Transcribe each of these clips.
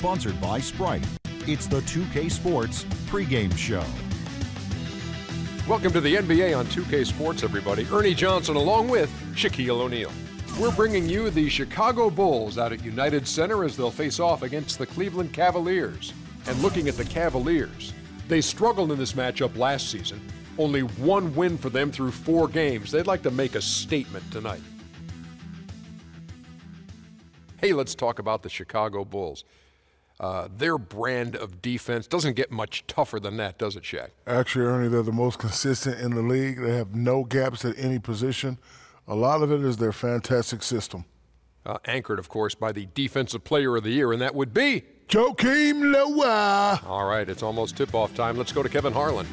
Sponsored by Sprite. It's the 2K Sports pregame show. Welcome to the NBA on 2K Sports, everybody. Ernie Johnson along with Shaquille O'Neal. We're bringing you the Chicago Bulls out at United Center as they'll face off against the Cleveland Cavaliers. And looking at the Cavaliers, they struggled in this matchup last season. Only one win for them through 4 games. They'd like to make a statement tonight. Hey, let's talk about the Chicago Bulls. Their brand of defense doesn't get much tougher than that, does it, Shaq? Actually, Ernie, they're the most consistent in the league. They have no gaps at any position. A lot of it is their fantastic system. Anchored, of course, by the Defensive Player of the Year, and that would be Joakim Noah. All right, it's almost tip-off time. Let's go to Kevin Harlan.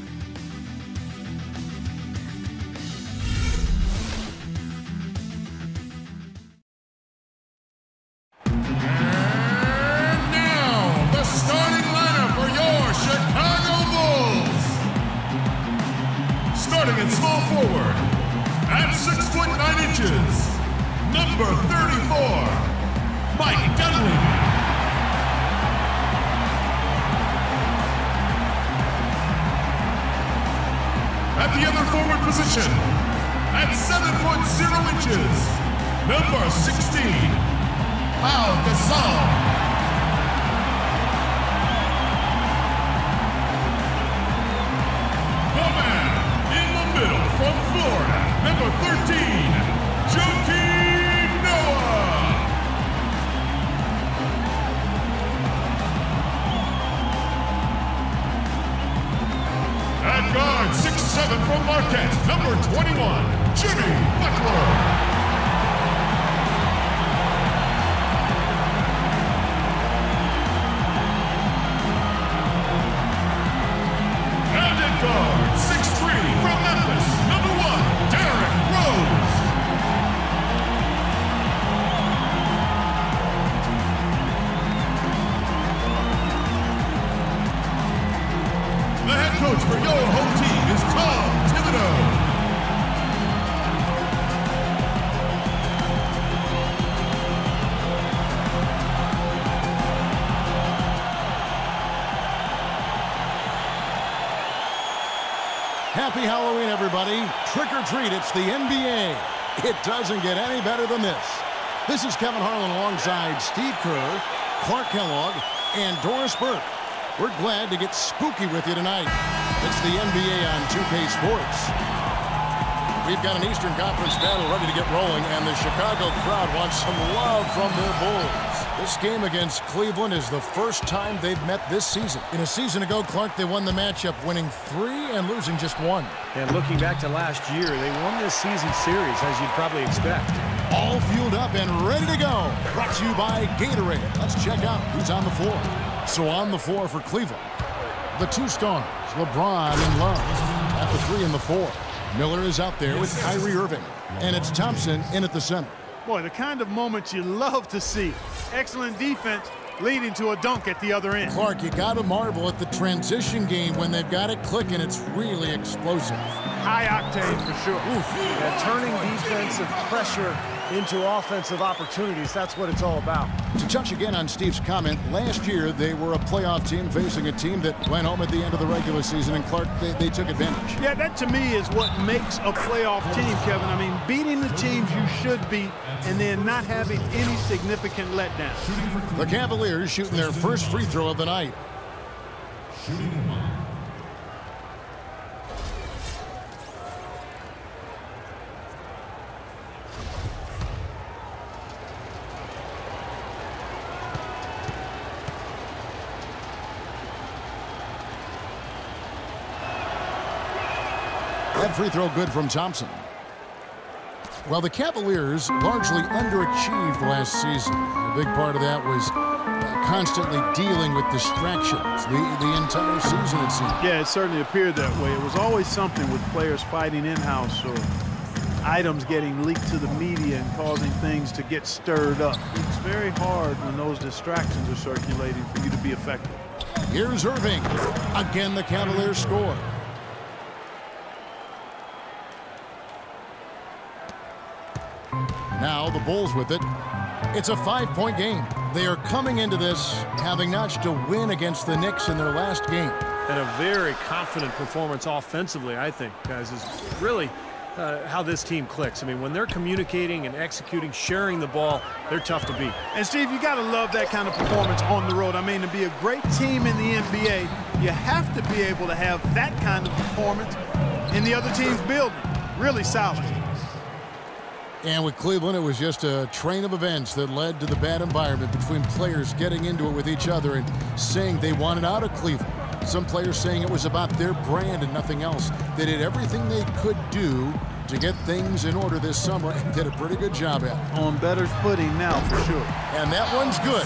Starting in small forward, at 6 foot 9 inches, number 34, Mike Dunleavy. At the other forward position, at 7 foot 0 inches, number 16, Pau Gasol. From Florida, number 13, Joakim Noah. At guard, 6'7" from Marquette, number 21, Jimmy Butler. And at guard, 6'3" from Memphis, number 1, Derrick Rose. The head coach for your home team is Tom Thibodeau. Happy Halloween, everybody. Trick or treat, it's the NBA. It doesn't get any better than this. This is Kevin Harlan alongside Steve Kerr, Clark Kellogg, and Doris Burke. We're glad to get spooky with you tonight. It's the NBA on 2K Sports. We've got an Eastern Conference battle ready to get rolling, and the Chicago crowd wants some love from their Bulls. This game against Cleveland is the first time they've met this season. In a season ago, Clark, they won the matchup, winning 3 and losing just 1. And looking back to last year, they won this season series, as you'd probably expect. All fueled up and ready to go. Brought to you by Gatorade. Let's check out who's on the floor. So on the floor for Cleveland, the 2 stars, LeBron and Love. At the 3 and the 4, Miller is out there with Kyrie Irving. And it's Thompson in at the center. Boy, the kind of moments you love to see. Excellent defense leading to a dunk at the other end. Clark, you got to marvel at the transition game when they've got it clicking. It's really explosive. High octane for sure. Oof. Yeah, turning defensive pressure into offensive opportunities. That's what it's all about. To touch again on Steve's comment, last year they were a playoff team facing a team that went home at the end of the regular season, and Clark, they took advantage. Yeah, that to me is what makes a playoff team, Kevin. I mean, beating the teams you should beat and then not having any significant letdown. The Cavaliers shooting their first free throw of the night. That free throw good from Thompson. Well, the Cavaliers largely underachieved last season. A big part of that was constantly dealing with distractions the entire season, it seemed. Yeah, it certainly appeared that way. It was always something with players fighting in-house or items getting leaked to the media and causing things to get stirred up. It's very hard when those distractions are circulating for you to be effective. Here's Irving. Again, the Cavaliers score. Now the Bulls with it. It's a 5-point game. They are coming into this having notched a win against the Knicks in their last game. And a very confident performance offensively, I think, guys, is really how this team clicks. I mean, when they're communicating and executing, sharing the ball, they're tough to beat. And, Steve, you got to love that kind of performance on the road. I mean, to be a great team in the NBA, you have to be able to have that kind of performance in the other team's building. Really solid. And with Cleveland, it was just a train of events that led to the bad environment between players getting into it with each other and saying they wanted out of Cleveland. Some players saying it was about their brand and nothing else. They did everything they could do to get things in order this summer and did a pretty good job at it. On better footing now, for sure. And that one's good.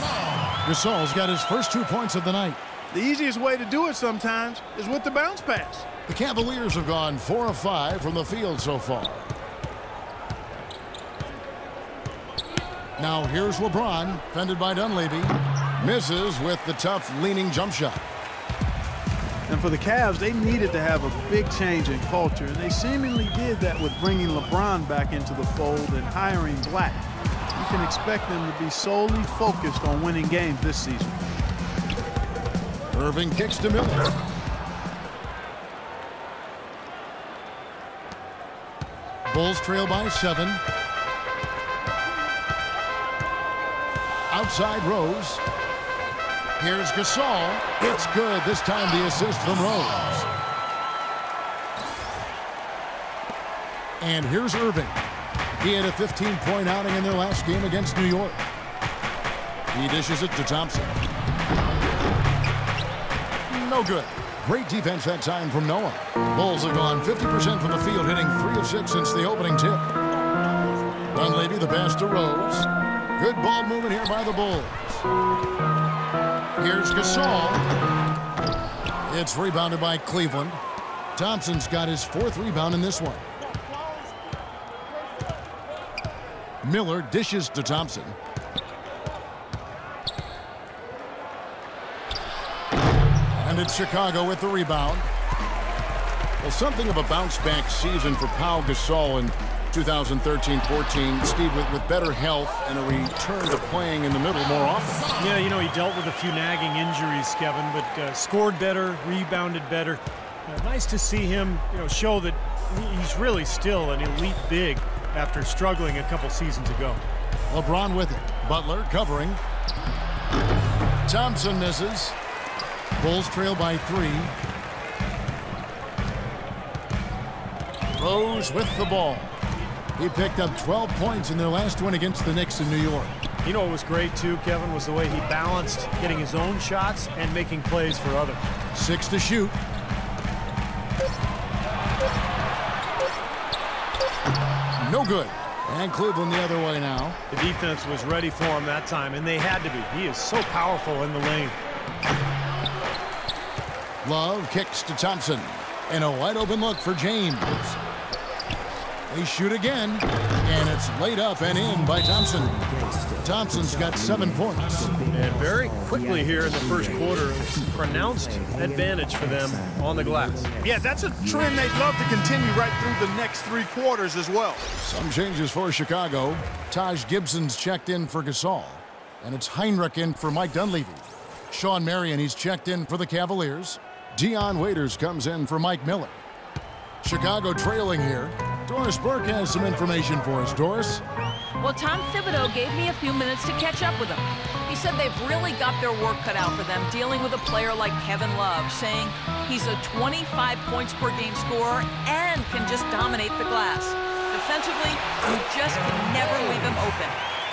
Gasol's got his first 2 points of the night. The easiest way to do it sometimes is with the bounce pass. The Cavaliers have gone 4 of 5 from the field so far. Now here's LeBron, fended by Dunleavy. Misses with the tough leaning jump shot. And for the Cavs, they needed to have a big change in culture, and they seemingly did that with bringing LeBron back into the fold and hiring Black. You can expect them to be solely focused on winning games this season. Irving kicks to Miller. Bulls trail by 7. Outside Rose. Here's Gasol. It's good. This time the assist from Rose. And here's Irving. He had a 15-point outing in their last game against New York. He dishes it to Thompson. No good. Great defense that time from Noah. Bulls have gone 50% from the field, hitting 3 of 6 since the opening tip. Dunleavy, the pass to Rose. Good ball movement here by the Bulls. Here's Gasol. It's rebounded by Cleveland. Thompson's got his 4th rebound in this one. Miller dishes to Thompson. And it's Chicago with the rebound. Well, something of a bounce-back season for Pau Gasol in 2013-14, Steve, with better health and a return to playing in the middle more often. Yeah, you know, he dealt with a few nagging injuries, Kevin, but scored better, rebounded better. Nice to see him, show that he's really still an elite big after struggling a couple seasons ago. LeBron with it. Butler covering. Thompson misses. Bulls trail by 3. Rose with the ball. He picked up 12 points in their last win against the Knicks in New York. You know what was great, too, Kevin, was the way he balanced getting his own shots and making plays for others. 6 to shoot. No good. And Cleveland the other way now. The defense was ready for him that time, and they had to be. He is so powerful in the lane. Love kicks to Thompson. And a wide open look for James. They shoot again, and it's laid up and in by Thompson. Thompson's got 7 points. And very quickly here in the first quarter, pronounced advantage for them on the glass. Yeah, that's a trend they'd love to continue right through the next 3 quarters as well. Some changes for Chicago. Taj Gibson's checked in for Gasol, and it's Heinrich in for Mike Dunleavy. Sean Marion, he's checked in for the Cavaliers. Dion Waiters comes in for Mike Miller. Chicago trailing here. Doris Burke has some information for us. Doris? Well, Tom Thibodeau gave me a few minutes to catch up with them. He said they've really got their work cut out for them dealing with a player like Kevin Love, saying he's a 25 points per game scorer and can just dominate the glass. Defensively, you just can never leave him open.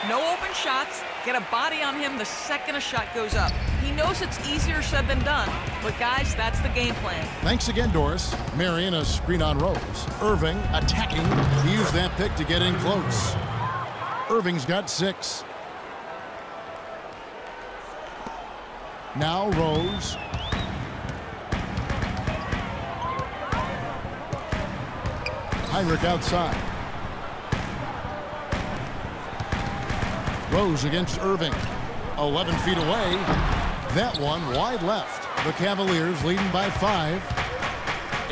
No open shots. Get a body on him the second a shot goes up. He knows it's easier said than done, but guys, that's the game plan. Thanks again, Doris. Marion, a screen on Rose. Irving attacking. He used that pick to get in close. Irving's got 6. Now Rose. Heinrich outside. Rose against Irving. 11 feet away. That one wide left. The Cavaliers leading by 5.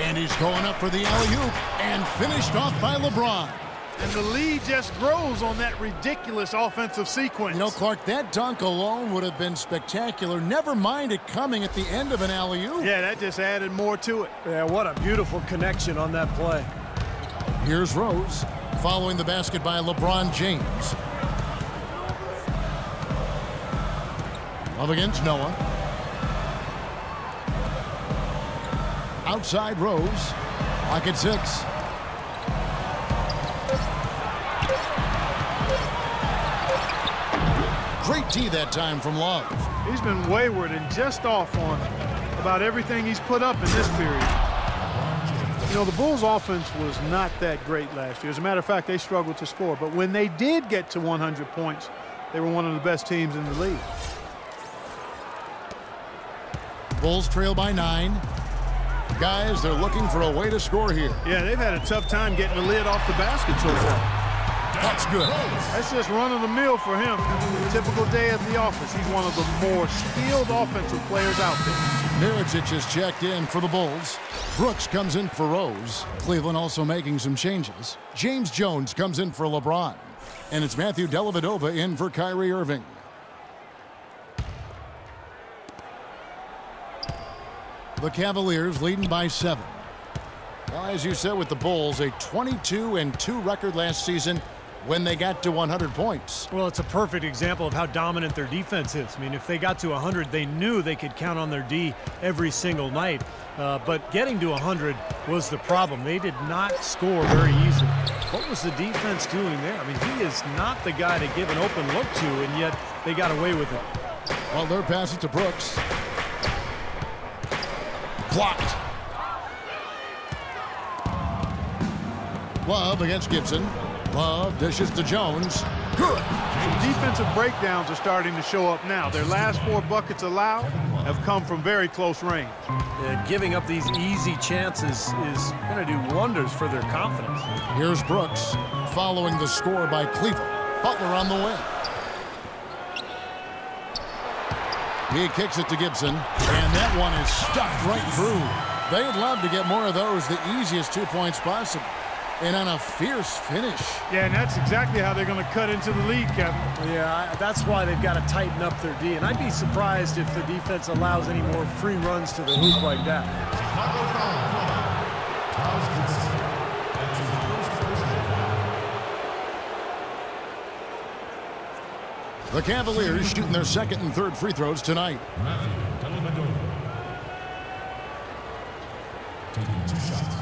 And he's going up for the alley-oop and finished off by LeBron. And the lead just grows on that ridiculous offensive sequence. You know, Clark, that dunk alone would have been spectacular. Never mind it coming at the end of an alley-oop. Yeah, that just added more to it. Yeah, what a beautiful connection on that play. Here's Rose, following the basket by LeBron James. Love against Noah. Outside Rose. Lock at 6. Great D that time from Love. He's been wayward and just off on about everything he's put up in this period. You know, the Bulls' offense was not that great last year. As a matter of fact, they struggled to score. But when they did get to 100 points, they were one of the best teams in the league. Bulls trail by 9. Guys, they're looking for a way to score here. Yeah, they've had a tough time getting the lid off the basket so far. That's good. That's just run-of-the-mill for him. A typical day at the office. He's one of the more skilled offensive players out there. Mirotic is checked in for the Bulls. Brooks comes in for Rose. Cleveland also making some changes. James Jones comes in for LeBron. And it's Matthew Dellavedova in for Kyrie Irving. The Cavaliers leading by 7. Well, as you said with the Bulls, a 22-2 record last season when they got to 100 points. Well, it's a perfect example of how dominant their defense is. I mean, if they got to 100, they knew they could count on their D every single night. But getting to 100 was the problem. They did not score very easily. What was the defense doing there? I mean, he is not the guy to give an open look to, and yet they got away with it. Well, they're passing to Brooks. Blocked. Love against Gibson. Love dishes to Jones. Good. Defensive breakdowns are starting to show up now. Their last 4 buckets allowed have come from very close range. Giving up these easy chances is going to do wonders for their confidence. Here's Brooks following the score by Cleveland. Butler on the wing. He kicks it to Gibson, and that one is stuffed right through. They'd love to get more of those, the easiest 2 points possible. And on a fierce finish. Yeah, and that's exactly how they're going to cut into the lead, Kevin. Yeah, that's why they've got to tighten up their D. And I'd be surprised if the defense allows any more free runs to the hoop like that. The Cavaliers shooting their second and third free throws tonight. Taking 2 shots.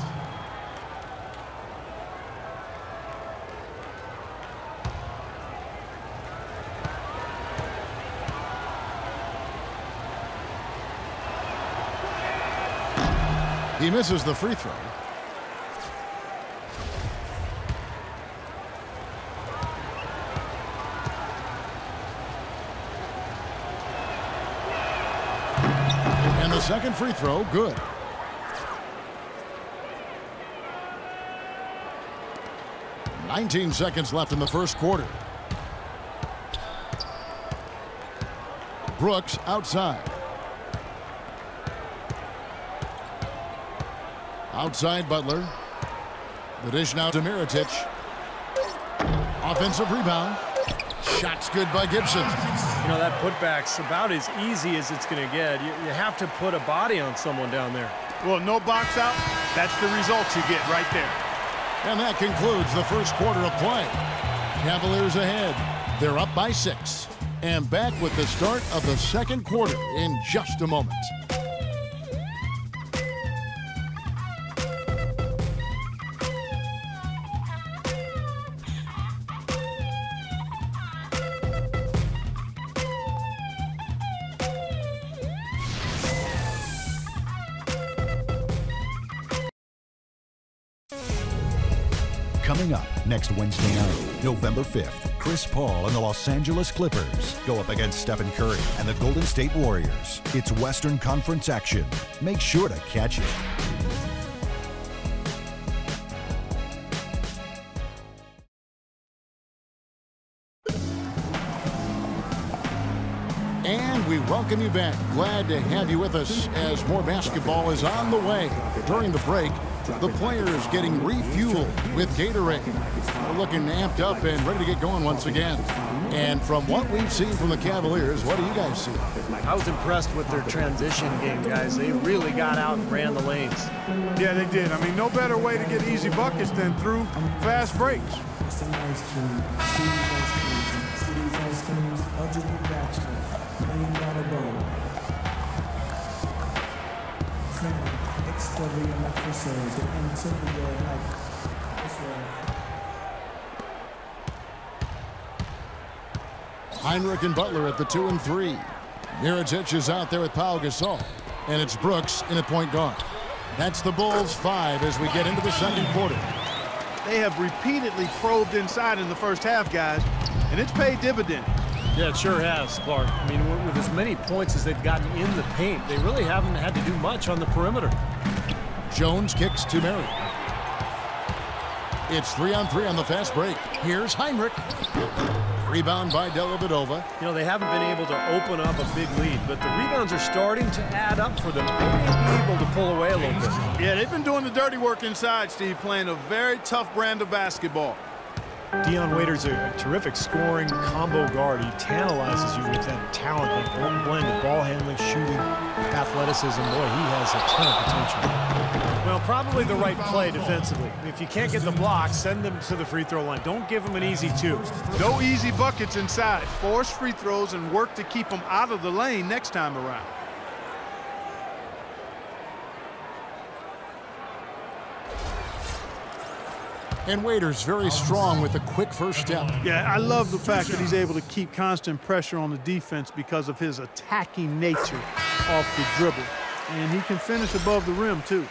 He misses the free throw. And the second free throw, good. "19 seconds left in the first quarter. Brooks outside. Outside Butler. The dish now to Mirotic. Offensive rebound. Shot's good by Gibson. You know, that putback's about as easy as it's going to get. You have to put a body on someone down there. Well, no box out. That's the result you get right there. And that concludes the first quarter of play. Cavaliers ahead. They're up by 6. And back with the start of the second quarter in just a moment. Coming up next Wednesday night, November 5th, Chris Paul and the Los Angeles Clippers go up against Stephen Curry and the Golden State Warriors. It's Western Conference action. Make sure to catch it. And we welcome you back. Glad to have you with us as more basketball is on the way. During the break, The players getting refueled with Gatorade. They're looking amped up and ready to get going once again. And from what we've seen from the Cavaliers, what do you guys see? I was impressed with their transition game, guys. They really got out and ran the lanes. Yeah, they did. I mean, no better way to get easy buckets than through fast breaks. Heinrich and Butler at the 2 and 3. Mirotic is out there with Pau Gasol. And it's Brooks in at point guard. That's the Bulls 5 as we get into the second quarter. They have repeatedly probed inside in the first half, guys, and it's paid dividends. Yeah, it sure has, Clark. I mean, with as many points as they've gotten in the paint, they really haven't had to do much on the perimeter. Jones kicks to Murray. It's 3-on-3 on the fast break. Here's Heinrich. Rebound by Dellavedova. You know, they haven't been able to open up a big lead, but the rebounds are starting to add up for them. They may be able to pull away a little bit. Yeah, they've been doing the dirty work inside, Steve, playing a very tough brand of basketball. Dion Waiters a terrific scoring combo guard. He tantalizes you with that talent, that blend of ball handling, shooting, athleticism. Boy, he has a ton of potential. Well, probably the right play defensively. If you can't get the block, send them to the free throw line. Don't give them an easy 2. No easy buckets inside. Force free throws and work to keep them out of the lane next time around. And Waiters very strong with a quick first step. Yeah, I love the fact that he's able to keep constant pressure on the defense because of his attacking nature off the dribble. And he can finish above the rim, too.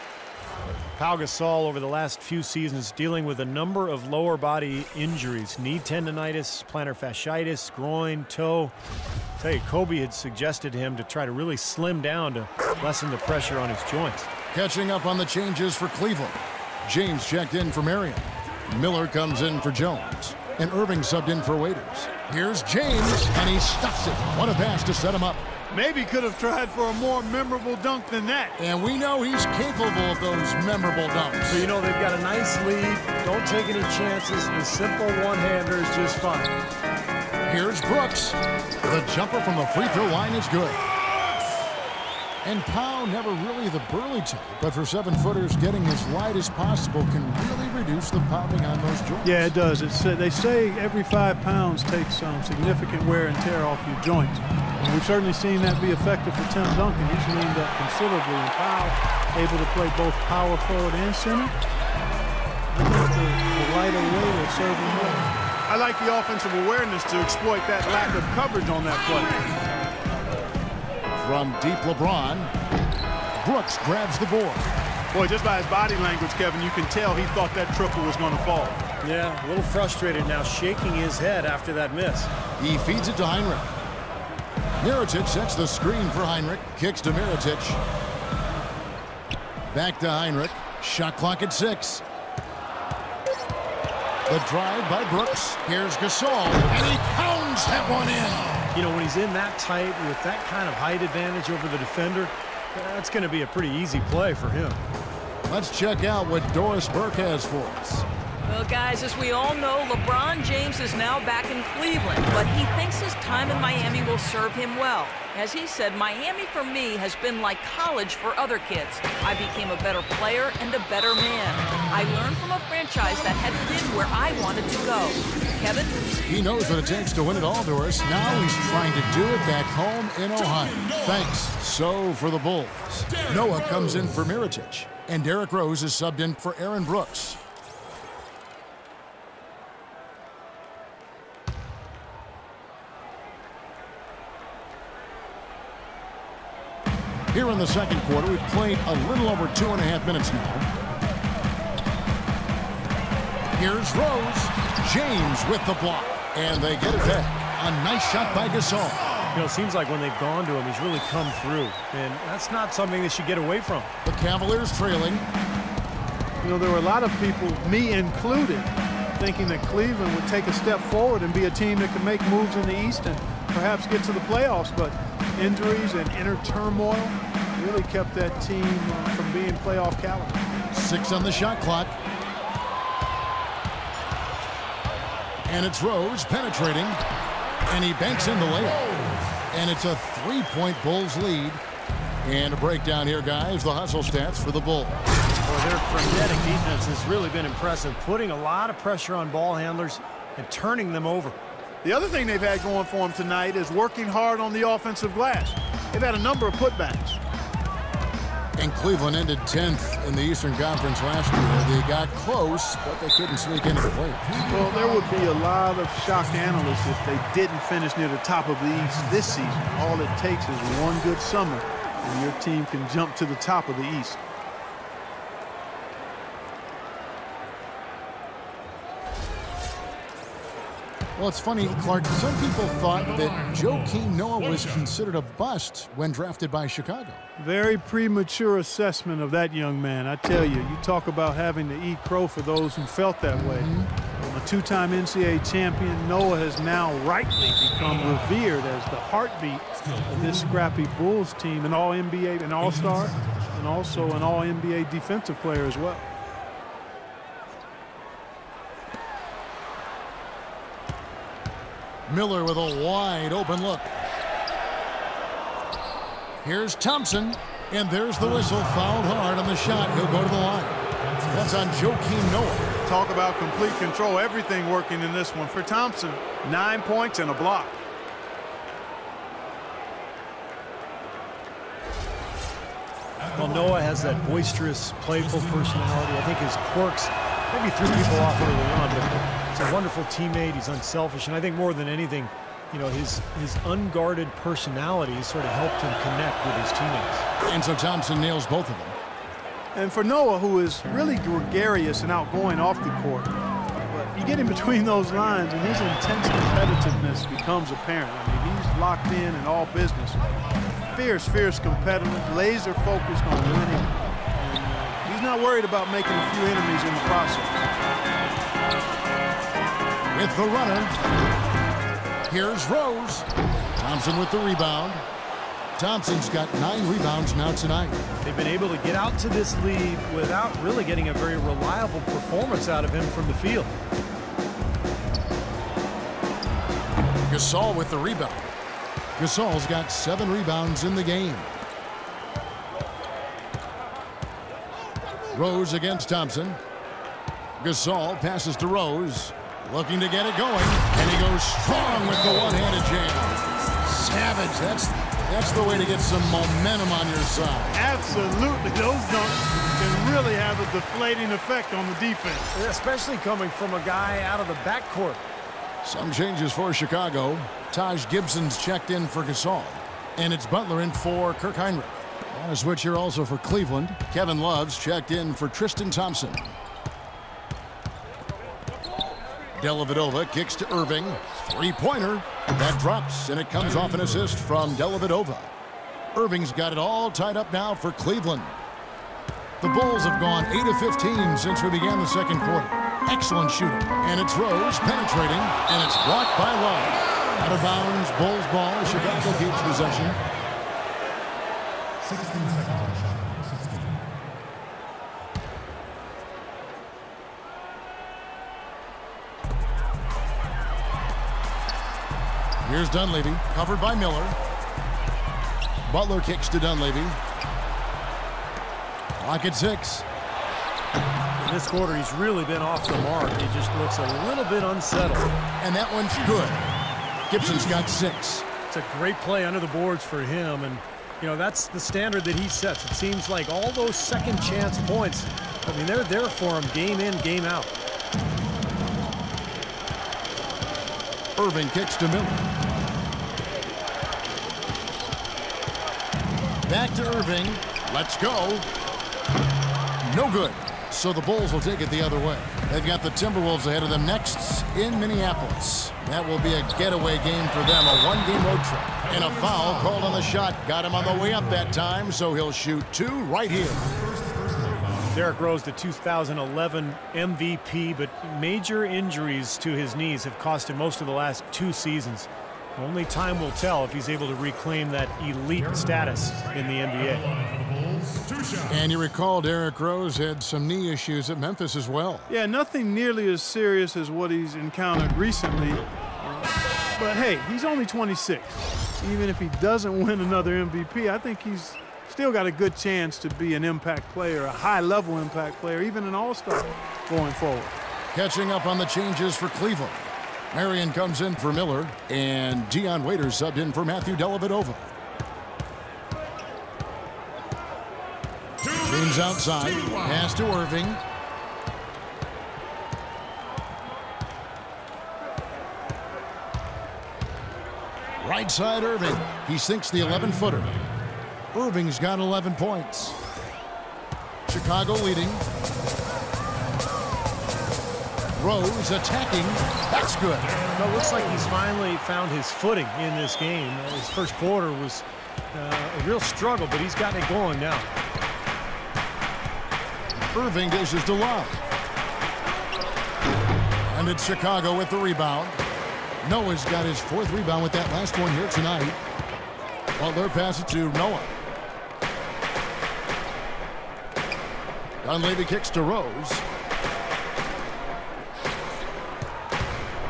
Pau Gasol over the last few seasons dealing with a number of lower body injuries. Knee tendonitis, plantar fasciitis, groin, toe. I'll tell you, Kobe had suggested him to try to really slim down to lessen the pressure on his joints. Catching up on the changes for Cleveland. James checked in for Marion. Miller comes in for Jones. And Irving subbed in for Waiters. Here's James, and he stuffs it. What a pass to set him up. Maybe could have tried for a more memorable dunk than that. And we know he's capable of those memorable dunks. So, you know, they've got a nice lead. Don't take any chances. The simple one-hander is just fine. Here's Brooks. The jumper from the free throw line is good. And Pau, never really the burly type, but for 7-footers, getting as wide as possible can really reduce the popping on those joints. Yeah, it does. They say every 5 pounds takes some significant wear and tear off your joints. And we've certainly seen that be effective for Tim Duncan. He's leaned up considerably, and Pau able to play both power forward and center. I think the lighter weight will serve him well. I like the offensive awareness to exploit that lack of coverage on that play. From deep LeBron, Brooks grabs the board. Boy, just by his body language, Kevin, you can tell he thought that triple was going to fall. Yeah, a little frustrated now, shaking his head after that miss. He feeds it to Heinrich. Mirotic sets the screen for Heinrich. Kicks to Mirotic. Back to Heinrich. Shot clock at 6. The drive by Brooks. Here's Gasol, and he pounds that one in. You know, when he's in that tight with that kind of height advantage over the defender, that's going to be a pretty easy play for him. Let's check out what Doris Burke has for us. Well, guys, as we all know, LeBron James is now back in Cleveland, but he thinks his time in Miami will serve him well. As he said, Miami for me has been like college for other kids. I became a better player and a better man. I learned from a franchise that had been where I wanted to go. Kevin? He knows what it takes to win it all, Doris. Now he's trying to do it back home in Ohio. Thanks. So for the Bulls, Noah comes in for Mirotic, and Derrick Rose is subbed in for Aaron Brooks. Here in the second quarter, we've played a little over 2.5 minutes now. Here's Rose. James with the block. And they get it back. A nice shot by Gasol. You know, it seems like when they've gone to him, he's really come through. And that's not something they should get away from. The Cavaliers trailing. You know, there were a lot of people, me included, thinking that Cleveland would take a step forward and be a team that could make moves in the East and perhaps get to the playoffs. But injuries and inner turmoil really kept that team from being playoff caliber. 6 on the shot clock. And it's Rose penetrating. And he banks in the layup. And it's a 3-point Bulls lead. And a breakdown here, guys. The hustle stats for the Bulls. Well, their frenetic defense has really been impressive, putting a lot of pressure on ball handlers and turning them over. The other thing they've had going for them tonight is working hard on the offensive glass. They've had a number of putbacks. And Cleveland ended 10th in the Eastern Conference last year. They got close, but they couldn't sneak into the playoffs. Well, there would be a lot of shocked analysts if they didn't finish near the top of the East this season. All it takes is one good summer, and your team can jump to the top of the East. Well, it's funny, Clark, some people thought that Joakim Noah was considered a bust when drafted by Chicago. Very premature assessment of that young man. I tell you, you talk about having to eat crow for those who felt that way. A two-time NCAA champion, Noah has now rightly become revered as the heartbeat of this scrappy Bulls team, an All-NBA, an All-Star, and also an All-NBA defensive player as well. Miller with a wide open look. Here's Thompson, and there's the whistle. Fouled hard on the shot. He'll go to the line. That's on Joakim Noah. Talk about complete control. Everything working in this one for Thompson. 9 points and a block. Well, Noah has that boisterous, playful personality. I think his quirks maybe threw people off early on, but he's a wonderful teammate. He's unselfish, and I think more than anything, you know, his unguarded personality sort of helped him connect with his teammates. And so Thompson nails both of them. And for Noah, who is really gregarious and outgoing off the court, but you get in between those lines and his intense competitiveness becomes apparent. I mean, he's locked in all business. Fierce competitor, laser focused on winning. And he's not worried about making a few enemies in the process. With the runner, here's Rose. Thompson with the rebound. Thompson's got 9 rebounds now tonight. They've been able to get out to this lead without really getting a very reliable performance out of him from the field. Gasol with the rebound. Gasol's got 7 rebounds in the game. Rose against Thompson. Gasol passes to Rose. Looking to get it going. And he goes strong with the one-handed jam. Savage. That's the way to get some momentum on your side. Absolutely. Those dunks can really have a deflating effect on the defense. Especially coming from a guy out of the backcourt. Some changes for Chicago. Taj Gibson's checked in for Gasol. And it's Butler in for Kirk Hinrich. On a switch here also for Cleveland. Kevin Love's checked in for Tristan Thompson. Dellavedova kicks to Irving. 3-pointer. That drops, and it comes off an assist from Dellavedova. Irving's got it all tied up now for Cleveland. The Bulls have gone 8 of 15 since we began the second quarter. Excellent shooting. And it's Rose penetrating, and it's blocked by Love. Out of bounds, Bulls ball. Chicago keeps possession. 16 seconds on the shot. 16. Here's Dunleavy, covered by Miller. Butler kicks to Dunleavy. Clock at 6. In this quarter, he's really been off the mark. He just looks a little bit unsettled. And that one's good. Gibson's got 6. It's a great play under the boards for him, and you know that's the standard that he sets. It seems like all those second chance points, I mean, they're there for him game in, game out. Irving kicks to Miller. Back to Irving. Let's go. No good. So the Bulls will take it the other way. They've got the Timberwolves ahead of them next in Minneapolis. That will be a getaway game for them, a one-game road trip. And a foul called on the shot. Got him on the way up that time, so he'll shoot 2 right here. Derrick Rose, the 2011 MVP, but major injuries to his knees have cost him most of the last 2 seasons. Only time will tell if he's able to reclaim that elite status in the NBA. And you recall Derrick Rose had some knee issues at Memphis as well. Yeah, nothing nearly as serious as what he's encountered recently. But hey, he's only 26. Even if he doesn't win another MVP, I think he's still got a good chance to be an impact player, a high-level impact player, even an all-star going forward. Catching up on the changes for Cleveland. Marion comes in for Miller, and Dion Waiters subbed in for Matthew Dellavedova. James outside, pass to Irving. Right side Irving. He sinks the 11-footer. Irving's got 11 points. Chicago leading. Rose attacking. That's good. Well, it looks like he's finally found his footing in this game. His first quarter was a real struggle, but he's gotten it going now. Irving dishes to Love. And it's Chicago with the rebound. Noah's got his 4th rebound with that last one here tonight. Butler passes to Noah. Dunleavy kicks to Rose.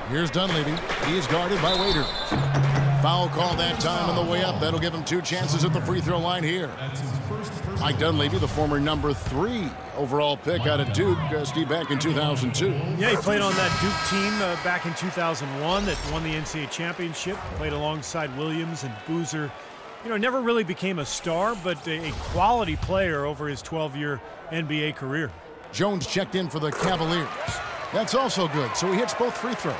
Here's Dunleavy. He is guarded by Waiters. Foul call that time on the way up. That'll give him 2 chances at the free throw line here. Mike Dunleavy, the former number 3 overall pick out of Duke, Steve, back in 2002. Yeah, he played on that Duke team back in 2001 that won the NCAA championship. Played alongside Williams and Boozer. You know, never really became a star, but a quality player over his 12-year NBA career. Jones checked in for the Cavaliers. That's also good, so he hits both free throws.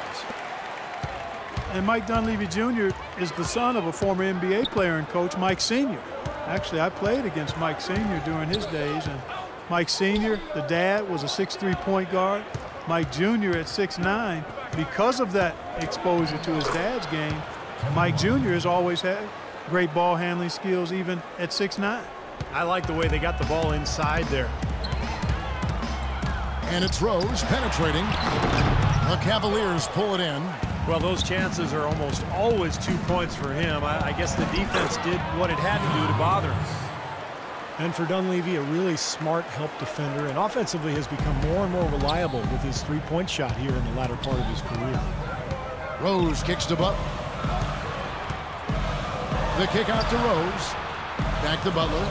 And Mike Dunleavy Jr. is the son of a former NBA player and coach, Mike Sr. Actually, I played against Mike Sr. during his days, and Mike Sr., the dad, was a 6'3" point guard. Mike Jr. at 6'9". Because of that exposure to his dad's game, Mike Jr. has always had great ball handling skills, even at 6'9". I like the way they got the ball inside there. And it's Rose penetrating. The Cavaliers pull it in. Well, those chances are almost always 2 points for him. I guess the defense did what it had to do to bother him. And for Dunleavy, a really smart help defender, and offensively has become more and more reliable with his 3-point shot here in the latter part of his career. Rose kicks to Butler. The kick out to Rose. Back to Butler.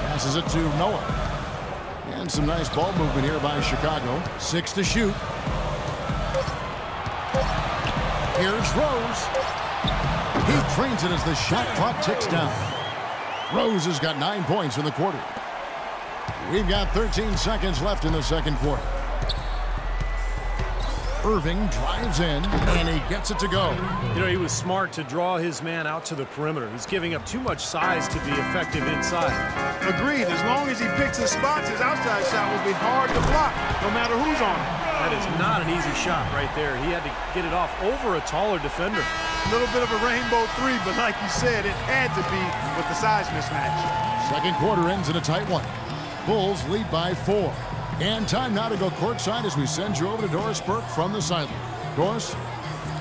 Passes it to Noah. And some nice ball movement here by Chicago. 6 to shoot. Here's Rose. He trains it as the shot clock ticks down. Rose has got 9 points in the quarter. We've got 13 seconds left in the second quarter. Irving drives in, and he gets it to go. You know, he was smart to draw his man out to the perimeter. He's giving up too much size to be effective inside. Agreed. As long as he picks his spots, his outside shot will be hard to block, no matter who's on him. That is not an easy shot right there. He had to get it off over a taller defender. A little bit of a rainbow 3, but like you said, it had to be with the size mismatch. Second quarter ends in a tight one. Bulls lead by 4. And time now to go courtside as we send you over to Doris Burke from the sideline. Doris?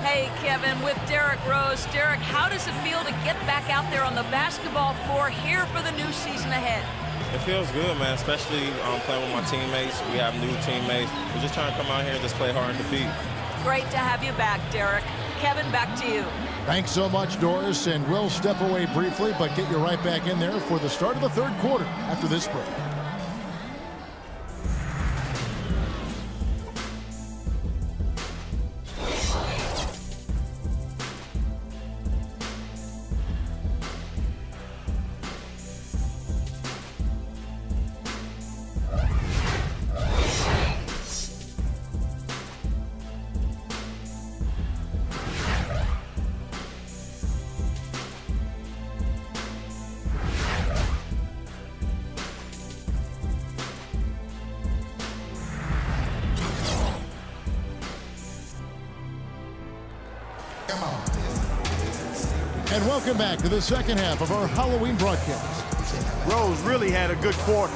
Hey, Kevin, with Derrick Rose. Derrick, how does it feel to get back out there on the basketball floor here for the new season ahead? It feels good, man, especially playing with my teammates. We have new teammates. We're just trying to come out here and just play hard and compete. Great to have you back, Derrick. Kevin, back to you. Thanks so much, Doris, and we'll step away briefly, but get you right back in there for the start of the third quarter after this break. And welcome back to the second half of our Halloween broadcast. Rose really had a good quarter.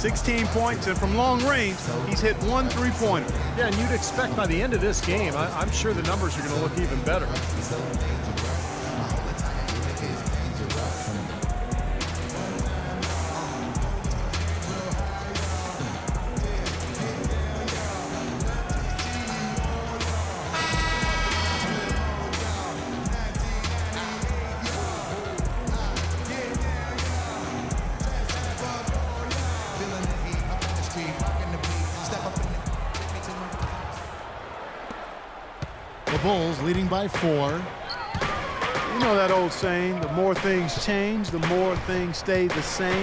16 points, and from long range, he's hit 1 3-pointer. Yeah, and you'd expect by the end of this game, I'm sure the numbers are going to look even better. The Bulls leading by 4. You know that old saying, the more things change, the more things stay the same.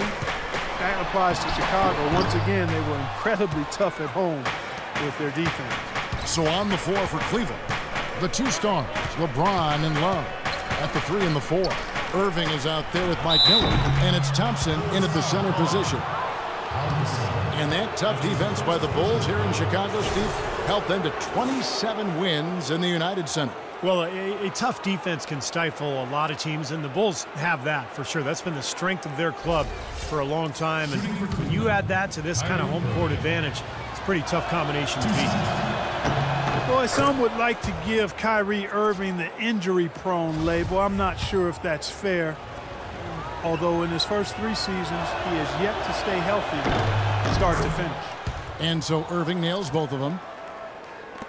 That applies to Chicago. Once again, they were incredibly tough at home with their defense. So on the floor for Cleveland, the 2 stars, LeBron and Love. At the 3 and the 4, Irving is out there with Mike Miller, and it's Thompson in at the center position. And that tough defense by the Bulls here in Chicago, Steve, helped them to 27 wins in the United Center. Well, a tough defense can stifle a lot of teams, and the Bulls have that for sure. That's been the strength of their club for a long time, and when you add that to this kind of home court advantage, it's a pretty tough combination to beat. Boy, some would like to give Kyrie Irving the injury-prone label. I'm not sure if that's fair. Although in his first 3 seasons, he has yet to stay healthy start to finish. And so Irving nails both of them.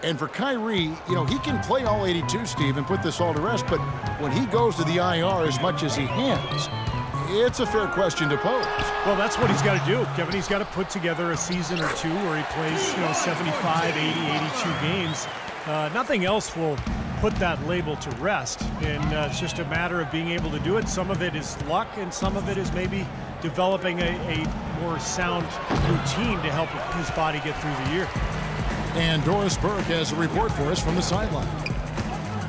And for Kyrie, you know, he can play all 82, Steve, and put this all to rest, but when he goes to the IR as much as he has, it's a fair question to pose. Well, that's what he's got to do, Kevin. He's got to put together a season or 2 where he plays, 75, 80, 82 games. Nothing else will put that label to rest, and it's just a matter of being able to do it. Some of it is luck, and some of it is maybe developing a more sound routine to help his body get through the year. And Doris Burke has a report for us from the sideline.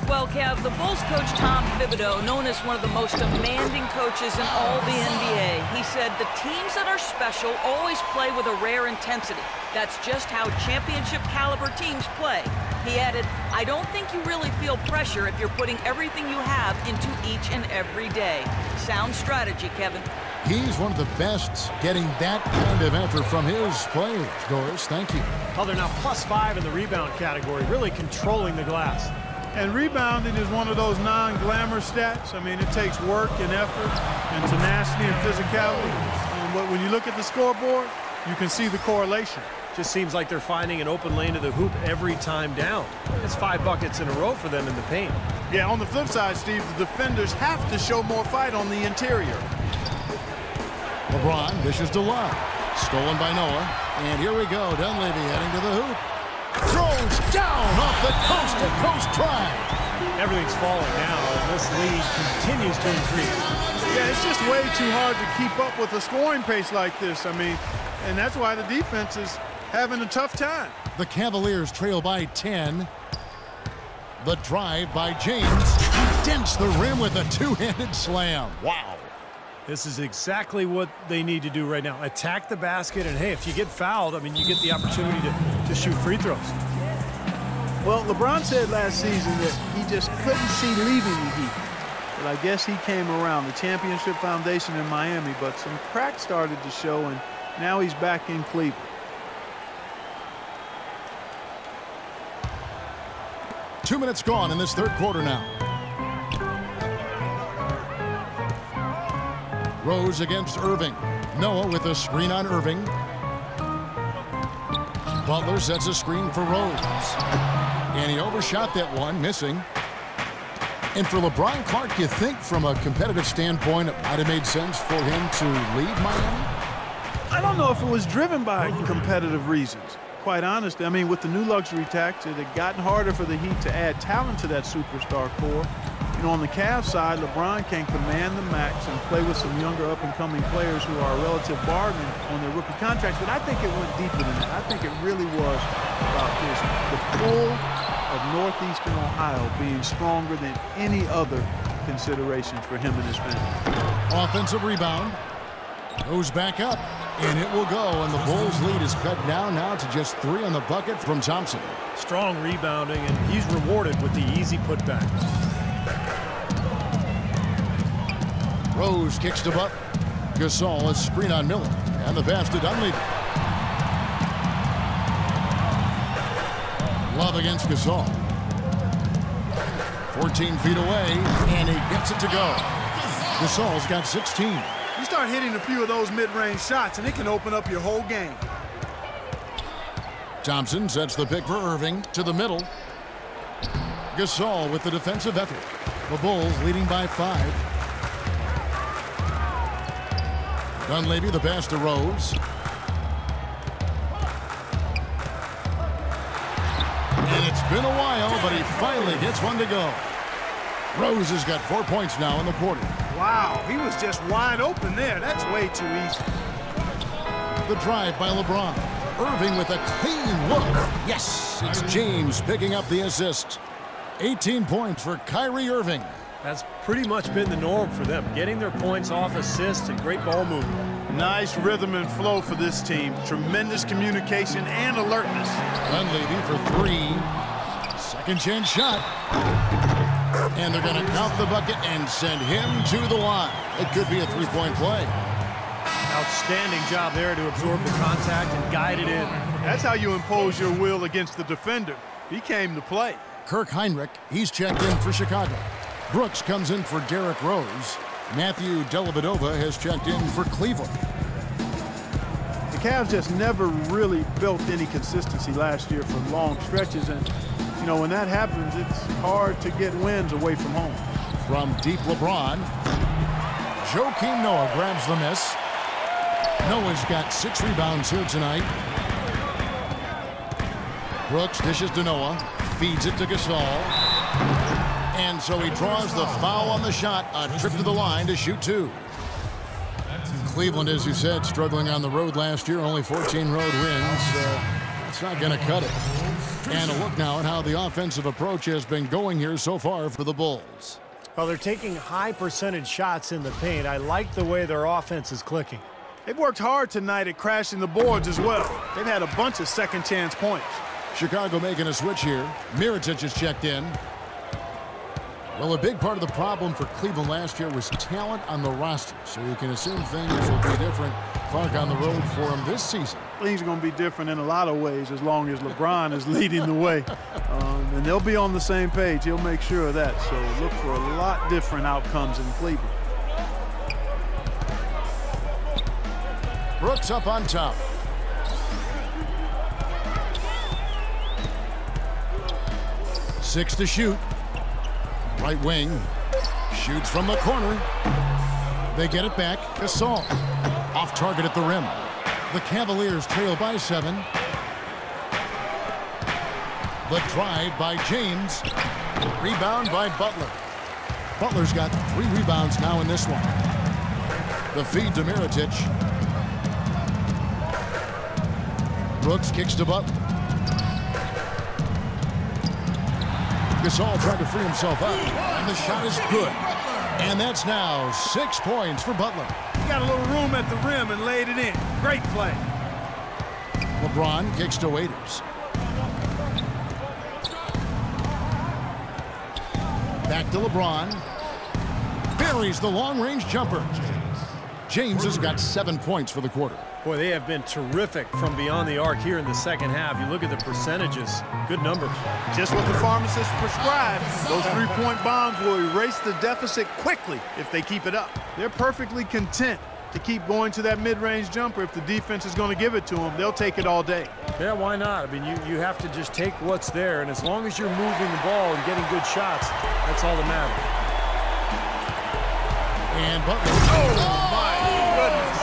Well, Kev, the Bulls coach Tom Thibodeau, known as one of the most demanding coaches in all the NBA, he said the teams that are special always play with a rare intensity. That's just how championship caliber teams play. He added, I don't think you really feel pressure if you're putting everything you have into each and every day. Sound strategy, Kevin. He's one of the best getting that kind of effort from his players. Doris, thank you. Well, they're now +5 in the rebound category, really controlling the glass. And rebounding is one of those non-glamour stats. I mean, it takes work and effort and tenacity and physicality. But when you look at the scoreboard, you can see the correlation. Just seems like they're finding an open lane to the hoop every time down. It's 5 buckets in a row for them in the paint. Yeah, on the flip side, Steve, the defenders have to show more fight on the interior. LeBron dishes to Love. Stolen by Noah. And here we go. Dunleavy heading to the hoop. Throws down off the coast-to-coast drive. Everything's falling now, and this lead continues to increase. Yeah, it's just way too hard to keep up with a scoring pace like this. I mean, and that's why the defense is having a tough time. The Cavaliers trail by 10. The drive by James. He dents the rim with a 2-handed slam. Wow. This is exactly what they need to do right now. Attack the basket, and hey, if you get fouled, I mean, you get the opportunity to shoot free throws. Well, LeBron said last season that he just couldn't see leaving the Heat. But I guess he came around. The championship foundation in Miami, but some cracks started to show, and now he's back in Cleveland. Two minutes gone in this third quarter now. Rose against Irving. Noah with a screen on Irving. Butler sets a screen for Rose. And he overshot that one, missing. And for LeBron Clark, you think from a competitive standpoint it might have made sense for him to leave Miami? I don't know if it was driven by competitive reasons. Quite honestly, I mean, with the new luxury tax, it had gotten harder for the Heat to add talent to that superstar core. You know, on the Cavs side, LeBron can command the max and play with some younger up-and-coming players who are a relative bargain on their rookie contracts. But I think it went deeper than that. I think it really was about this. The pull of Northeastern Ohio being stronger than any other consideration for him and his family. Offensive rebound. Goes back up, and it will go. And the Bulls' lead is cut down now to just 3 on the bucket from Thompson. Strong rebounding, and he's rewarded with the easy putback. Rose kicks to Butler. Gasol, a screen on Miller. And the pass to Dunleavy. Love against Gasol. 14 feet away, and he gets it to go. Gasol's got 16. You start hitting a few of those mid-range shots, and it can open up your whole game. Thompson sets the pick for Irving to the middle. Gasol with the defensive effort. The Bulls leading by 5. Dunleavy the pass to Rose. And it's been a while, but he finally gets one to go. Rose has got 4 points now in the quarter. Wow, he was just wide open there. That's way too easy. The drive by LeBron. Irving with a clean look. Yes, it's James picking up the assist. 18 points for Kyrie Irving. That's pretty much been the norm for them, getting their points off assists and great ball movement. Nice rhythm and flow for this team. Tremendous communication and alertness. Dunleavy for 3. Second chance shot. And they're going to count the bucket and send him to the line. It could be a 3-point play. Outstanding job there to absorb the contact and guide it in. That's how you impose your will against the defender. He came to play. Kirk Heinrich, he's checked in for Chicago. Brooks comes in for Derrick Rose. Matthew Dellavedova has checked in for Cleveland. The Cavs just never really built any consistency last year for long stretches, and you know, when that happens, it's hard to get wins away from home. From deep LeBron, Joakim Noah grabs the miss. Noah's got 6 rebounds here tonight. Brooks dishes to Noah, feeds it to Gasol. And so he draws the foul on the shot, a trip to the line to shoot 2. Cleveland, as you said, struggling on the road last year, only 14 road wins. It's not going to cut it. And a look now at how the offensive approach has been going here so far for the Bulls. Well, they're taking high percentage shots in the paint. I like the way their offense is clicking. They've worked hard tonight at crashing the boards as well. They've had a bunch of second chance points. Chicago making a switch here. Mirotic is checked in. Well, a big part of the problem for Cleveland last year was talent on the roster, so you can assume things will be different. Clark on the road for him this season. Things are going to be different in a lot of ways as long as LeBron is leading the way. And they'll be on the same page. He'll make sure of that. So look for a lot different outcomes in Cleveland. Brooks up on top. Six to shoot. Right wing. Shoots from the corner. They get it back. Gasol. Off target at the rim. The Cavaliers trail by 7. The drive by James. Rebound by Butler. Butler's got 3 rebounds now in this one. The feed to Mirotic. Brooks kicks to Butler. Gasol tried to free himself up, and the shot is good. And that's now 6 points for Butler. He got a little room at the rim and laid it in. Great play. LeBron kicks to Waiters. Back to LeBron. Buries the long-range jumper. James has got 7 points for the quarter. Boy, they have been terrific from beyond the arc here in the second half. You look at the percentages, good numbers. Just what the pharmacist prescribed. Those 3-point bombs will erase the deficit quickly if they keep it up. They're perfectly content to keep going to that mid-range jumper. If the defense is going to give it to them, they'll take it all day. Yeah, why not? I mean, you have to just take what's there, and as long as you're moving the ball and getting good shots, that's all that matters. And Butler. Oh, my goodness.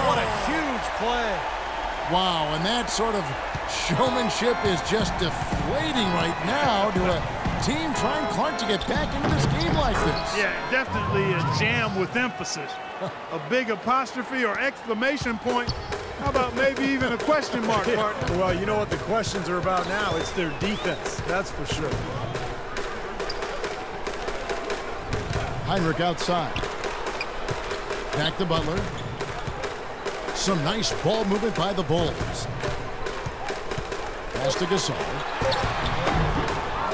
What a huge play. Wow, and that sort of showmanship is just deflating right now to a team trying Clark to get back into this game like this. Yeah, definitely a jam with emphasis. A big apostrophe or exclamation point. How about maybe even a question mark, partner? Well, you know what the questions are about now? It's their defense, that's for sure. Heinrich outside. Back to Butler. Some nice ball movement by the Bulls. Pass to Gasol.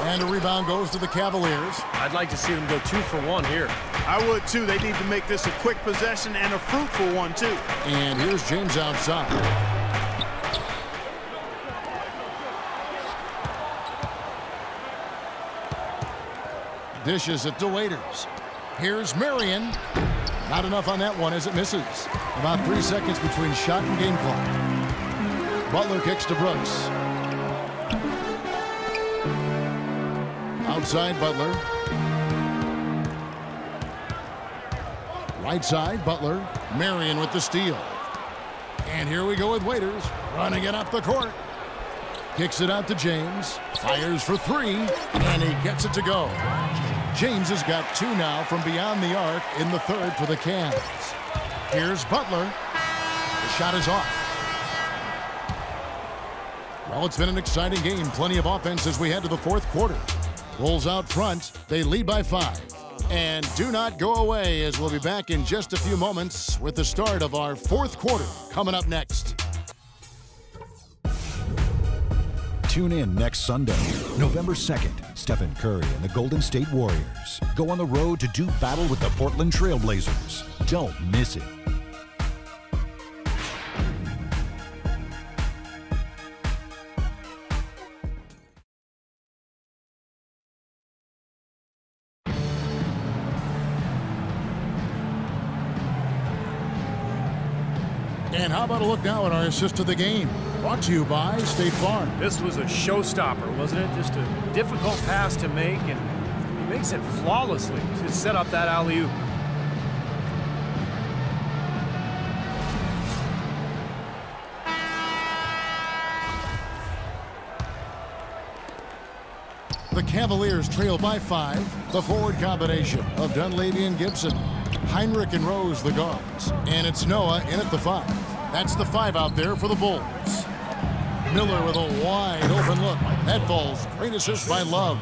And a rebound goes to the Cavaliers. I'd like to see them go 2 for 1 here. I would too. They need to make this a quick possession and a fruitful one too. And here's James outside. Dishes it to Waiters. Here's Marion. Not enough on that one as it misses. About 3 seconds between shot and game clock. Butler kicks to Brooks. Outside Butler. Right side Butler. Marion with the steal. And here we go with Waiters. Running it up the court. Kicks it out to James. Fires for three. And he gets it to go. James has got 2 now from beyond the arc in the third for the Cavs. Here's Butler. The shot is off. Well, it's been an exciting game. Plenty of offense as we head to the fourth quarter. Bulls out front. They lead by 5. And do not go away, as we'll be back in just a few moments with the start of our fourth quarter coming up next. Tune in next Sunday, November 2nd. Stephen Curry and the Golden State Warriors go on the road to do battle with the Portland Trail Blazers. Don't miss it. And how about a look now at our assist of the game? Brought to you by State Farm. This was a showstopper, wasn't it? Just a difficult pass to make, and he makes it flawlessly to set up that alley-oop. The Cavaliers trail by 5. The forward combination of Dunleavy and Gibson. Heinrich and Rose, the guards. And it's Noah in at the 5. That's the 5 out there for the Bulls. Miller with a wide open look. That falls. Great assist by Love.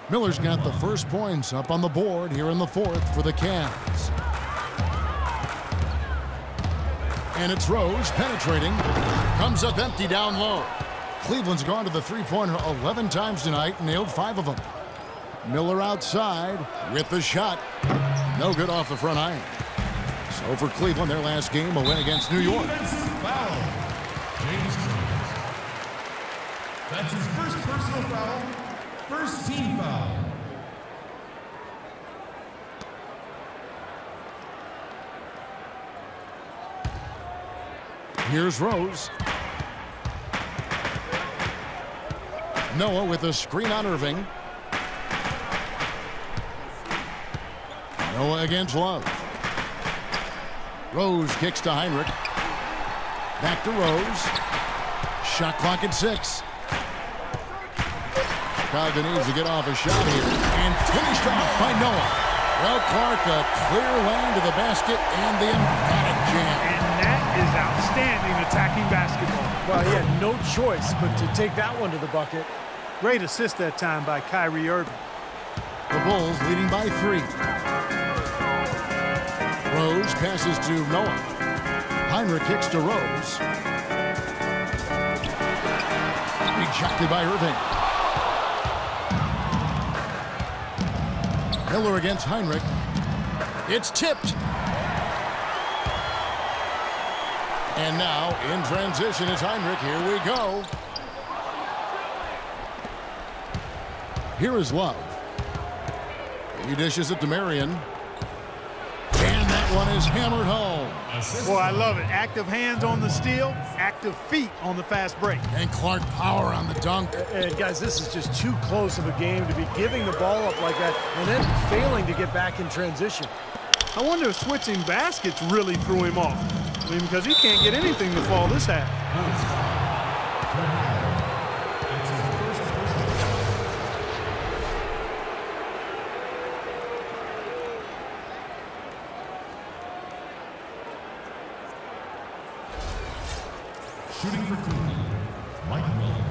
Miller's got the first points up on the board here in the fourth for the Cavs. And it's Rose penetrating. Comes up empty down low. Cleveland's gone to the three-pointer 11 times tonight, nailed 5 of them. Miller outside with the shot. No good off the front iron. So for Cleveland, their last game, a win against New York. Foul. James Jones. That's his first personal foul. First team foul. Here's Rose. Noah with a screen on Irving. Noah against Love. Rose kicks to Heinrich. Back to Rose. Shot clock at 6. Chicago needs to get off a shot here. And finished off by Noah. Well, Clark, a clear lane to the basket and the emphatic jam. And that is outstanding attacking basketball. Well, he had no choice but to take that one to the bucket. Great assist that time by Kyrie Irving. The Bulls leading by 3. Rose passes to Noah. Heinrich kicks to Rose. Rejected by Irving. Miller against Heinrich. It's tipped. And now in transition is Heinrich. Here we go. Here is Love. He dishes it to Marion. And that one is hammered home. Boy, I love it. Active hands on the steal, active feet on the fast break. And Clark power on the dunk. And guys, this is just too close of a game to be giving the ball up like that and then failing to get back in transition. I wonder if switching baskets really threw him off. I mean, because he can't get anything to fall this half. Shooting for Cleveland, MyLeague.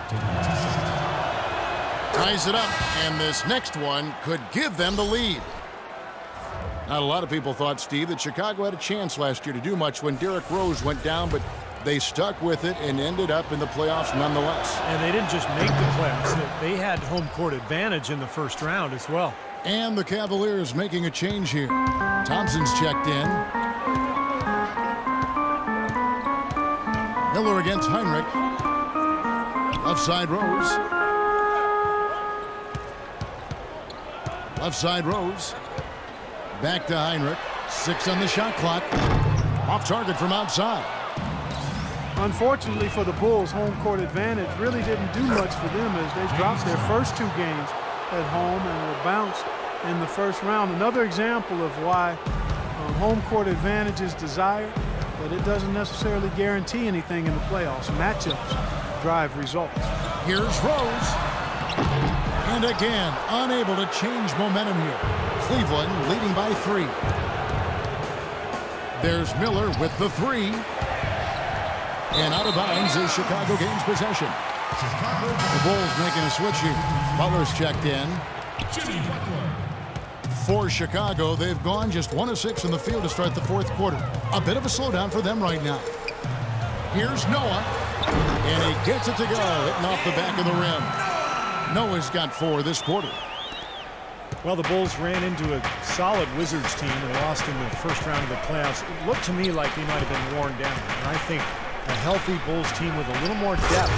Taking 2 shots. Ties it up, and this next one could give them the lead. Not a lot of people thought, Steve, that Chicago had a chance last year to do much when Derrick Rose went down, but they stuck with it and ended up in the playoffs nonetheless. And they didn't just make the playoffs. They had home court advantage in the first round as well. And the Cavaliers making a change here. Thompson's checked in. Miller against Heinrich. Left side Rose. Left side Rose. Back to Heinrich. 6 on the shot clock. Off target from outside. Unfortunately for the Bulls, home court advantage really didn't do much for them as they dropped their first 2 games at home and were bounced in the first round. Another example of why home court advantage is desired, but it doesn't necessarily guarantee anything in the playoffs. Matchups drive results. Here's Rose. And again, unable to change momentum here. Cleveland leading by 3. There's Miller with the 3. And out of bounds is Chicago gains possession. The Bulls making a switch here. Butler's checked in. For Chicago, they've gone just 1 of 6 in the field to start the 4th quarter. A bit of a slowdown for them right now. Here's Noah. And he gets it to go, hitting off the back of the rim. Noah's got 4 this quarter. Well, the Bulls ran into a solid Wizards team and lost in the first round of the playoffs. It looked to me like they might have been worn down. And I think a healthy Bulls team with a little more depth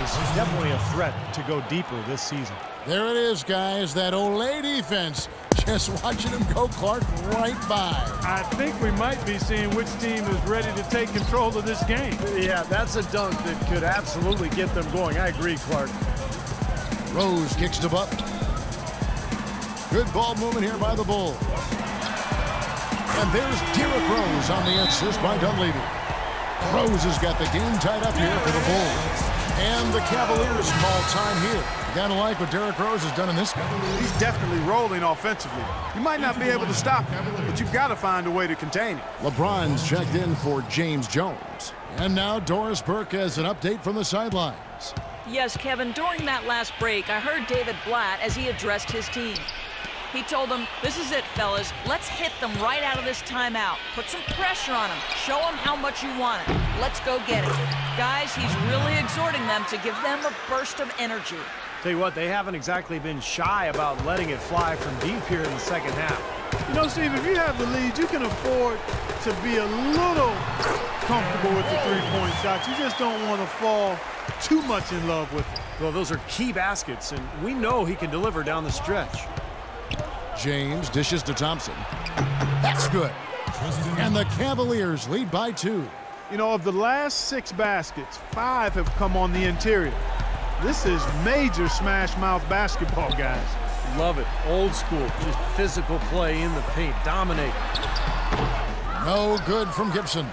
is definitely a threat to go deeper this season. There it is, guys. That Olay defense. Just watching him go, Clark, right by. I think we might be seeing which team is ready to take control of this game. Yeah, that's a dunk that could absolutely get them going. I agree, Clark. Rose kicks to Butler. Good ball movement here by the Bulls. And there's Derrick Rose on the assist by Dunleavy. Rose has got the game tied up here for the Bulls. And the Cavaliers call time here. You gotta like what Derrick Rose has done in this game. He's definitely rolling offensively. You might not be able to stop him, but you've got to find a way to contain him. LeBron's checked in for James Jones. And now Doris Burke has an update from the sidelines. Yes, Kevin, during that last break, I heard David Blatt as he addressed his team. He told them, "This is it, fellas. Let's hit them right out of this timeout. Put some pressure on them. Show them how much you want it. Let's go get it." Guys, he's really exhorting them to give them a burst of energy. Tell you what, they haven't exactly been shy about letting it fly from deep here in the second half. You know, Steve, if you have the lead, you can afford to be a little comfortable with the three-point shots. You just don't want to fall too much in love with it. Well, those are key baskets, and we know he can deliver down the stretch. James dishes to Thompson. That's good. And the Cavaliers lead by 2. You know, of the last 6 baskets, 5 have come on the interior. This is major smash mouth basketball, guys. Love it. Old school. Just physical play in the paint. Dominate. No good from Gibson.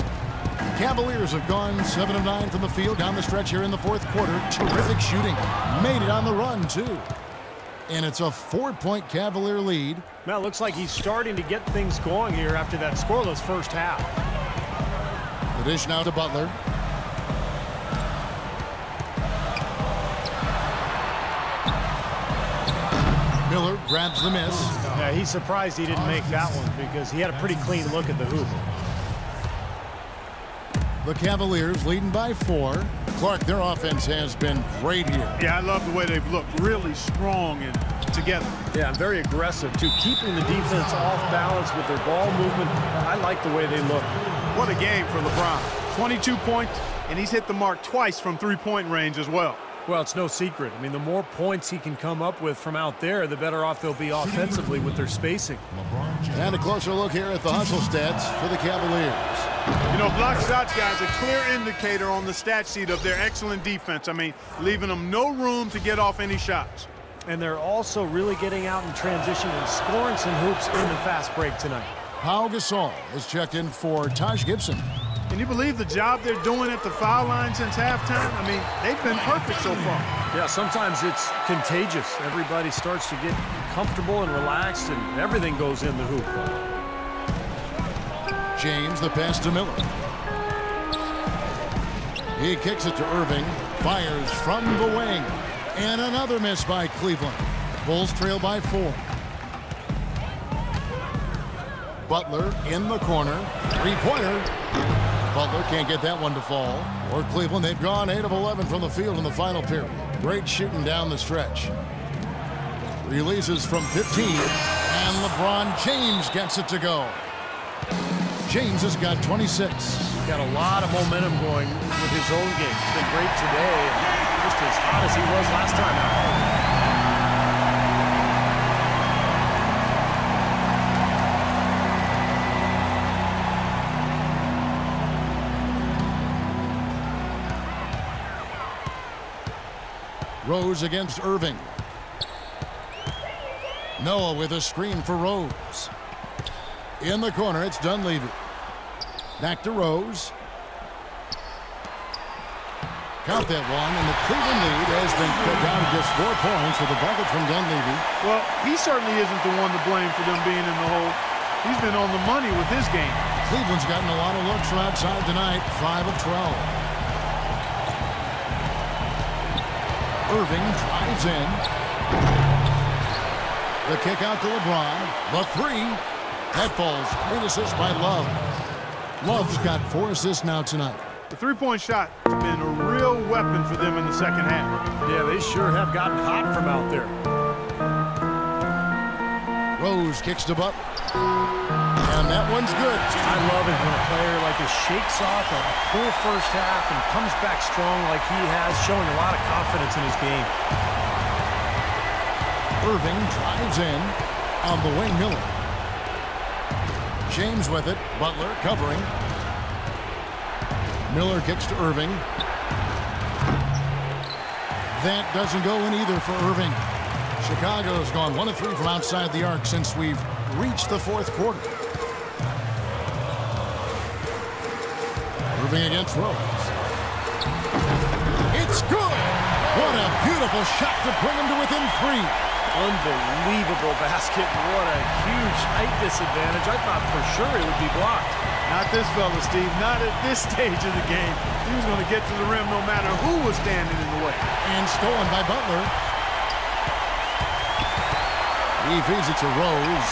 Cavaliers have gone 7 of 9 from the field down the stretch here in the 4th quarter. Terrific shooting. Made it on the run, too. And it's a 4-point Cavalier lead. Well, it looks like he's starting to get things going here after that scoreless first half. The dish now to Butler. Miller grabs the miss. Yeah, he's surprised he didn't make that one because he had a pretty clean look at the hoop. The Cavaliers leading by 4. Clark, their offense has been great here. Yeah, I love the way they've looked. Really strong and together. Yeah, and very aggressive, too. Keeping the defense off balance with their ball movement. I like the way they look. What a game for LeBron. 22 points, and he's hit the mark twice from three-point range as well. Well, it's no secret. I mean, the more points he can come up with from out there, the better off they'll be offensively with their spacing. And a closer look here at the hustle stats for the Cavaliers. You know, block shots, guys, a clear indicator on the stat sheet of their excellent defense. I mean, leaving them no room to get off any shots. And they're also really getting out in transition and scoring some hoops in the fast break tonight. Pau Gasol is checked in for Taj Gibson. Can you believe the job they're doing at the foul line since halftime? I mean, they've been perfect so far. Yeah, sometimes it's contagious. Everybody starts to get comfortable and relaxed, and everything goes in the hoop. James, the pass to Miller. He kicks it to Irving. Fires from the wing. And another miss by Cleveland. Bulls trail by 4. Butler in the corner. Three-pointer. Butler can't get that one to fall. For Cleveland, they've gone 8 of 11 from the field in the final period. Great shooting down the stretch. Releases from 15. And LeBron James gets it to go. James has got 26. Got a lot of momentum going with his own game. He's been great today, and just as hot as he was last time out. Rose against Irving. Noah with a screen for Rose. In the corner, it's Dunleavy. Back to Rose. Count that one, and the Cleveland lead has been cut down to just 4 points with a bucket from Dunleavy. Well, he certainly isn't the one to blame for them being in the hole. He's been on the money with his game. Cleveland's gotten a lot of looks from outside tonight, 5 of 12. Irving drives in. The kick out to LeBron. The three. That falls. Great assist by Love. Love's got 4 assists now tonight. The three-point shot has been a real weapon for them in the second half. Yeah, they sure have gotten hot from out there. Rose kicks to Butler. And that one's good. I love it when a player like this shakes off a poor first half and comes back strong like he has, showing a lot of confidence in his game. Irving drives in. On the wing, Miller. James with it. Butler covering. Miller kicks to Irving. That doesn't go in either for Irving. Chicago's gone 1 of 3 from outside the arc since we've reached the 4th quarter. Irving against Rose. It's good! What a beautiful shot to bring him to within 3. Unbelievable basket. What a huge height disadvantage. I thought for sure it would be blocked. Not this fella, Steve. Not at this stage of the game. He was going to get to the rim no matter who was standing in the way. And stolen by Butler. He feeds it to Rose.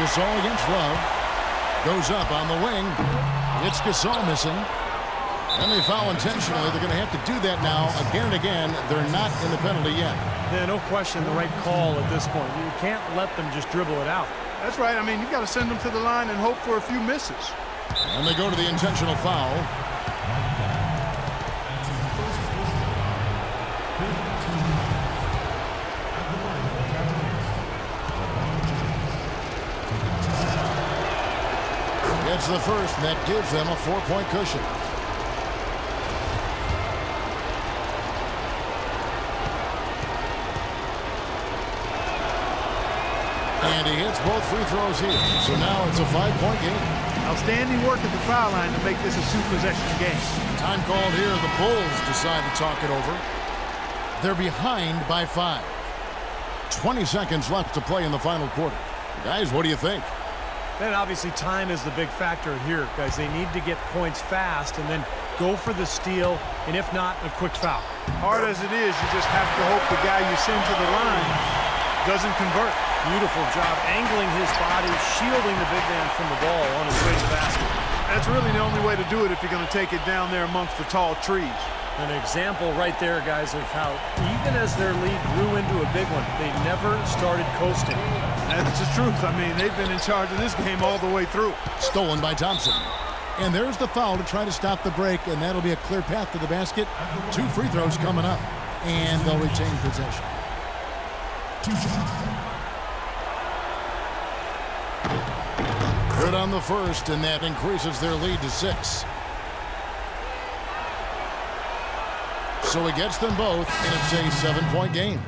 Gasol against Love. Goes up on the wing. It's Gasol missing. And they foul intentionally. They're going to have to do that now again and again. They're not in the penalty yet. Yeah, no question the right call at this point. You can't let them just dribble it out. That's right. I mean, you've got to send them to the line and hope for a few misses. And they go to the intentional foul. It's the first, and that gives them a 4-point cushion. And he hits both free throws here. So now it's a 5-point game. Outstanding work at the foul line to make this a 2-possession game. Time called here. The Bulls decide to talk it over. They're behind by 5. 20 seconds left to play in the final quarter. Guys, what do you think? And obviously time is the big factor here, guys. They need to get points fast and then go for the steal, and if not, a quick foul. Hard as it is, you just have to hope the guy you send to the line doesn't convert. Beautiful job angling his body, shielding the big man from the ball on his way to the basket. That's really the only way to do it if you're going to take it down there amongst the tall trees. An example right there, guys, of how even as their lead grew into a big one, they never started coasting. That's the truth. I mean, they've been in charge of this game all the way through. Stolen by Thompson. And there's the foul to try to stop the break, and that'll be a clear path to the basket. 2 free throws coming up, and they'll retain possession. Good on the first, and that increases their lead to 6. So he gets them both, and it's a 7-point game.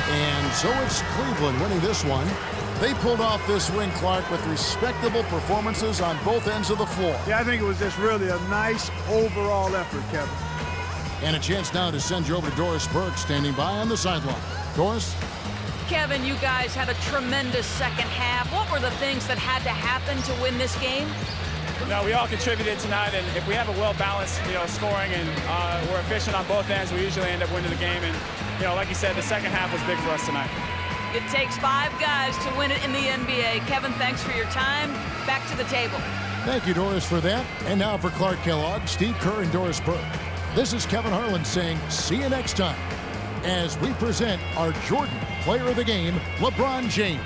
And so it's Cleveland winning this one. They pulled off this win, Clark, with respectable performances on both ends of the floor. Yeah, I think it was just really a nice overall effort, Kevin. And a chance now to send you over to Doris Burke, standing by on the sideline. Doris? Kevin, you guys had a tremendous second half. What were the things that had to happen to win this game? No, we all contributed tonight, and if we have a well-balanced, scoring and we're efficient on both ends, we usually end up winning the game. And, like you said, the second half was big for us tonight. It takes 5 guys to win it in the NBA. Kevin, thanks for your time. Back to the table. Thank you, Doris, for that. And now for Clark Kellogg, Steve Kerr, and Doris Burke. This is Kevin Harlan saying see you next time as we present our Jordan Player of the Game, LeBron James.